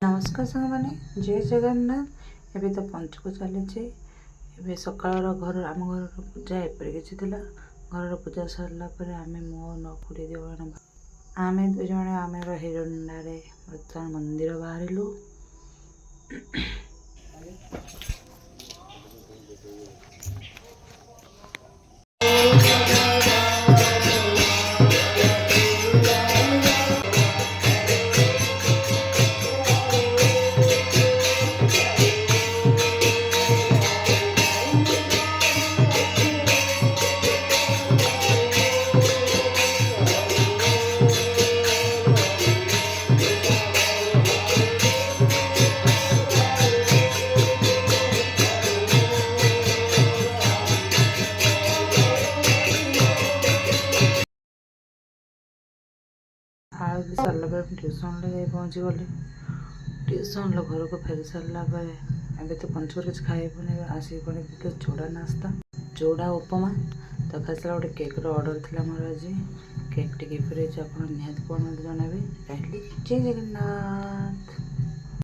नमस्कार सांग मैंने जय जगन्नाथ। एबे तो पंचक चली सकाल घर आम घर पूजा एपरी किसी घर पूजा सरला आम मो नकुड़ी देव आम दुज आम हिरंडारे बर्तमान मंदिर बाहर आरती सरला ट्यूशन जाए पहुँची गली ट्यूशन घर को फेरी सारा एवं तो पंचर किसी खाइबुनि आसिक चूड़ा नास्ता चूड़ा उपमा तो खाई सारा गोटे केक्र ऑर्डर थी मोर आज केक टी फ्री आप निहत कौन मत जनइबे। जय जगन्नाथ।